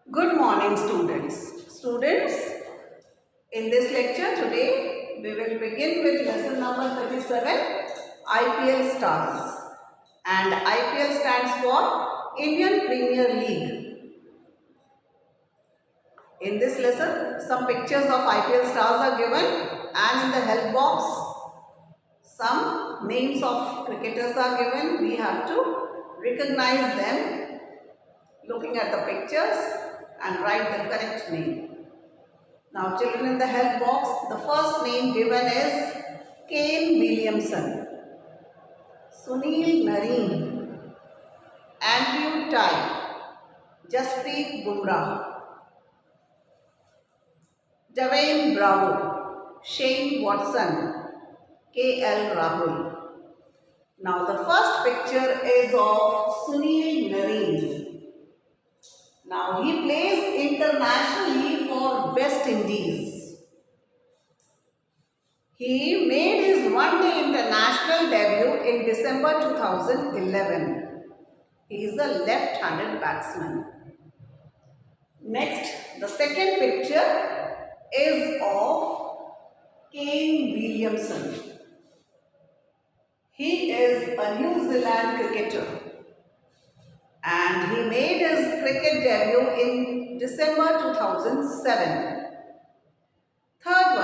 Good morning, students. Students, in this lecture today, we will begin with lesson number 37, IPL Stars. And IPL stands for Indian Premier League. In this lesson, some pictures of IPL stars are given, and in the help box, some names of cricketers are given. We have to recognize them looking at the pictures and write the correct name. Now, children, in the help box, the first name given is Kane Williamson, Sunil Nareen, Andrew Tye, Jasprit Bumrah, Dwayne Bravo, Shane Watson, KL Rahul. Now, the first picture is of Sunil Nareen. Now, he plays internationally for West Indies. He made his one-day international debut in December 2011. He is a left-handed batsman. Next, the second picture is of Kane Williamson. He is a New Zealand cricketer and he made his cricket debut in December 2007. Third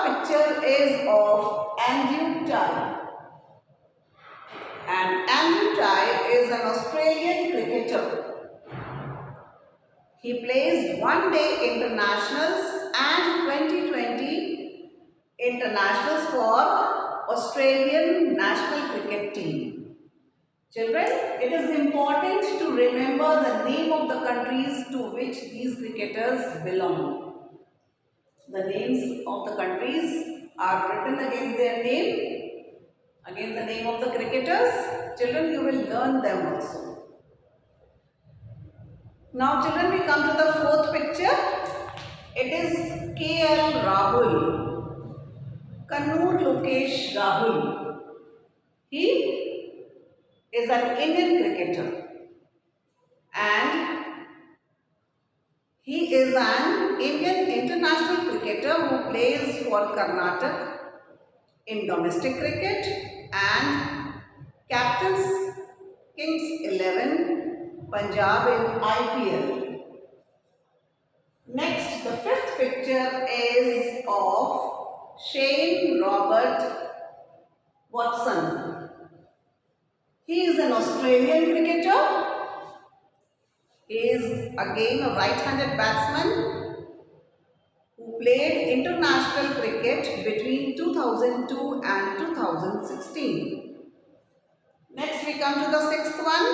picture is of Andrew Tye. And Andrew Tye is an Australian cricketer. He plays one-day internationals and 2020 internationals for Australian national cricket team. Children, it is important to remember the name of the countries to which these cricketers belong. The names of the countries are written against their name, against the name of the cricketers. Children, you will learn them also. Now, children, we come to the fourth picture. It is KL Rahul, Kannur Lokesh Rahul. He is an Indian cricketer and he is an Indian international cricketer who plays for Karnataka in domestic cricket and captains Kings 11 Punjab in IPL. Next, the fifth picture is of Shane Robert Watson. He is an Australian cricketer. He is again a right-handed batsman who played international cricket between 2002 and 2016. Next, we come to the sixth one.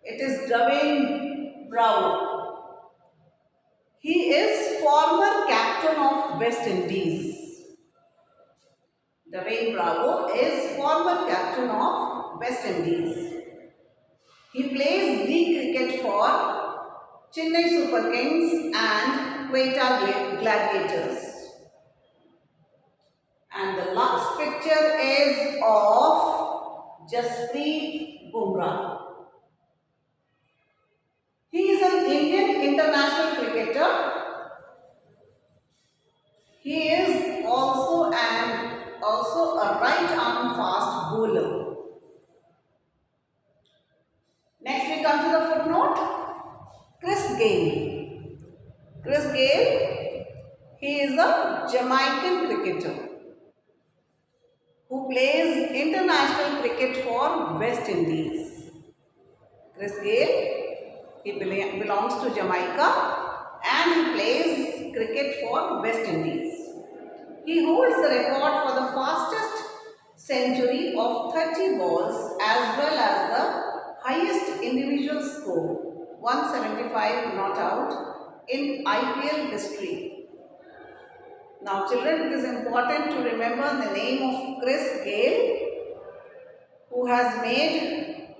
It is Dwayne Bravo. He is former captain of West Indies. Dwayne Bravo is former captain of West Indies. He plays league cricket for Chennai Super Kings and Quetta Gladiators. And the last picture is of Jasprit Bumrah. He is an Indian international cricketer. He is also a right-arm fast bowler. Next, we come to the footnote. Chris Gayle. Chris Gayle, he is a Jamaican cricketer who plays international cricket for West Indies. Chris Gayle, he belongs to Jamaica and he plays cricket for West Indies. He holds the record for the fastest century of 30 balls as well as the highest individual score, 175 not out, in IPL history. Now, children, it is important to remember the name of Chris Gayle, who has made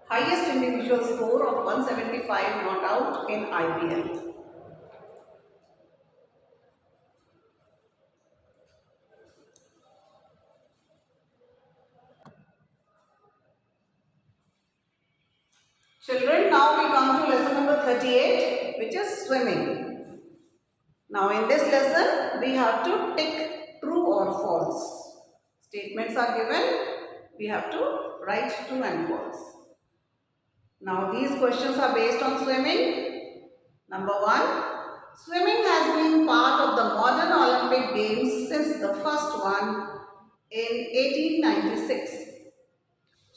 highest individual score of 175 not out in IPL. Children, now we come to lesson number 38, which is swimming. Now in this lesson, we have to tick true or false. Statements are given, we have to write true and false. Now these questions are based on swimming. Number 1, swimming has been part of the modern Olympic Games since the first one in 1896.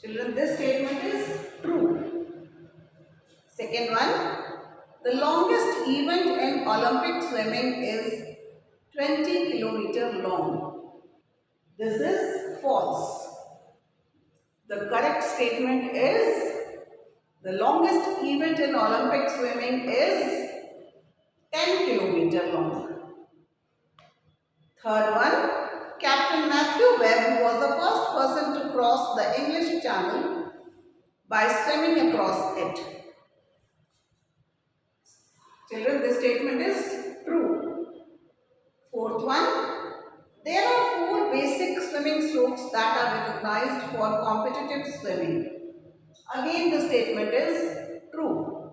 Children, this statement is true. Second one, the longest event in Olympic swimming is 20 kilometers long. This is false. The correct statement is the longest event in Olympic swimming is 10 kilometers long. Third one, Captain Matthew Webb was the first person to cross the English Channel by swimming across it. Children, this statement is true. Fourth one, there are 4 basic swimming strokes that are recognized for competitive swimming. Again, the statement is true.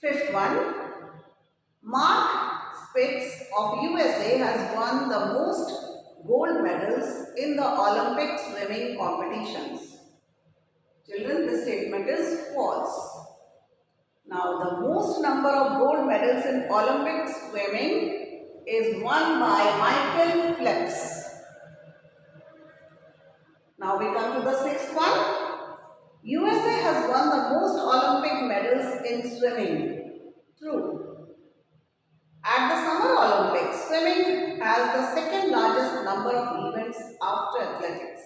Fifth one, Mark Spitz of USA has won the most gold medals in the Olympic swimming competitions. Children, this statement is false. Now, the most number of gold medals in Olympic swimming is won by Michael Phelps. Now, we come to the 6th one. USA has won the most Olympic medals in swimming. True. At the Summer Olympics, swimming has the 2nd largest number of events after athletics.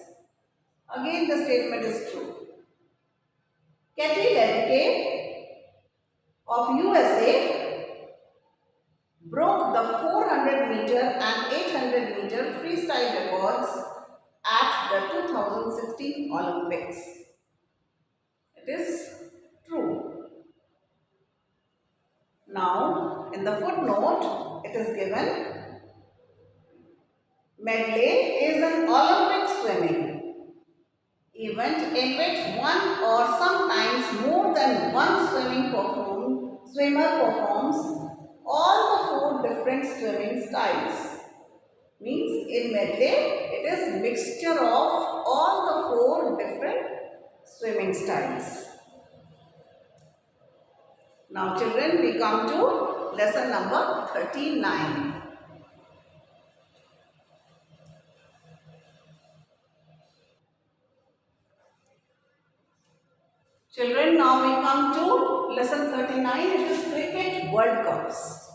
Again, the statement is true. Katie Ledecky of USA broke the 400 meter and 800 meter freestyle records at the 2016 Olympics. It is true. Now, in the footnote, it is given medley is an Olympic swimming event in which one or sometimes more than one swimmer performs all the 4 different swimming styles. Means in medley, it is mixture of all the 4 different swimming styles. Now children, we come to lesson number 39. Children, now we come to lesson 39, it is Cricket World Cups.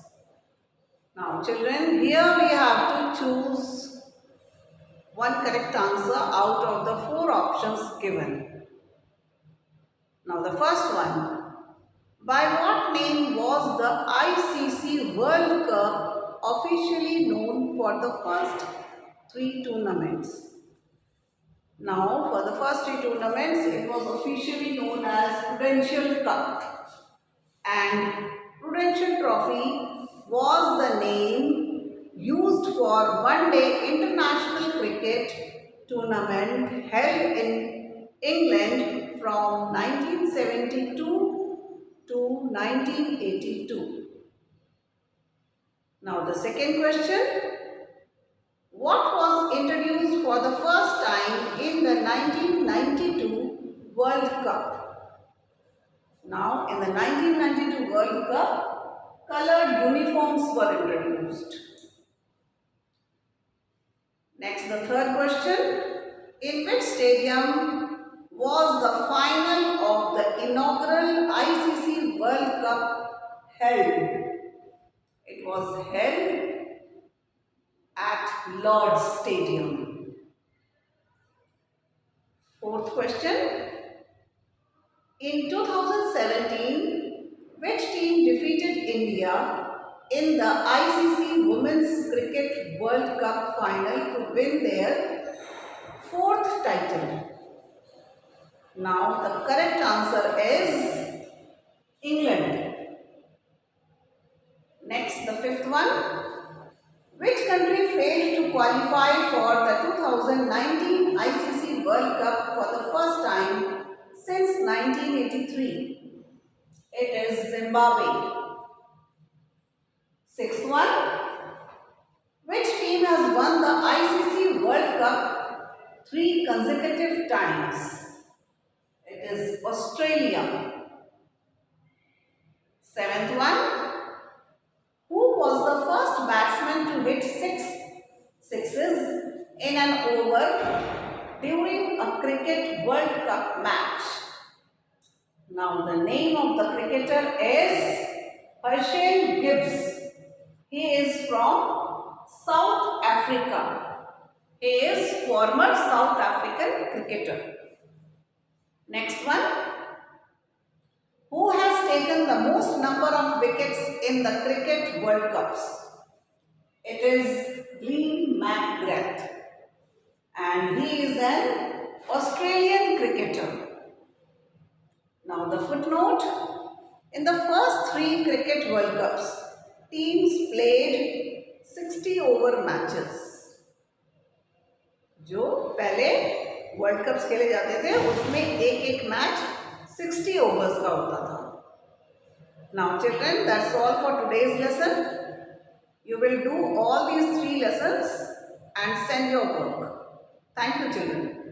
Now children, here we have to choose one correct answer out of the 4 options given. Now the first one, by what name was the ICC World Cup officially known for the first 3 tournaments? Now, for the first 3 tournaments, it was officially known as Prudential Cup, and Prudential Trophy was the name used for one-day international cricket tournament held in England from 1972 to 1982. Now, the second question. What was introduced for the first time in the 1992 World Cup? Now, in the 1992 World Cup, colored uniforms were introduced. Next, the third question. In which stadium was the final of the inaugural ICC World Cup held? It was held at Lord's Stadium. Fourth question. In 2017, which team defeated India in the ICC Women's Cricket World Cup final to win their 4th title? Now the correct answer is England. Next, the 5th one. Which country failed to qualify for the 2019 ICC World Cup for the first time since 19 1983. It is Zimbabwe. Sixth one. Which team has won the ICC World Cup 3 consecutive times? It is Australia. Seventh one. Who was the first batsman to hit 6 sixes in an over during a Cricket World Cup match? Now the name of the cricketer is Herschel Gibbs. He is from South Africa. He is former South African cricketer. Next one. Who has taken the most number of wickets in the Cricket World Cups? It is Glenn McGrath. And he is an Australian cricketer. Now the footnote. In the first 3 Cricket World Cups, teams played 60 over matches. जो पहले world cups खेले जाते थे उसमें एक match 60 overs का होता था. Now children, that's all for today's lesson. You will do all these 3 lessons and send your work. Thank you children.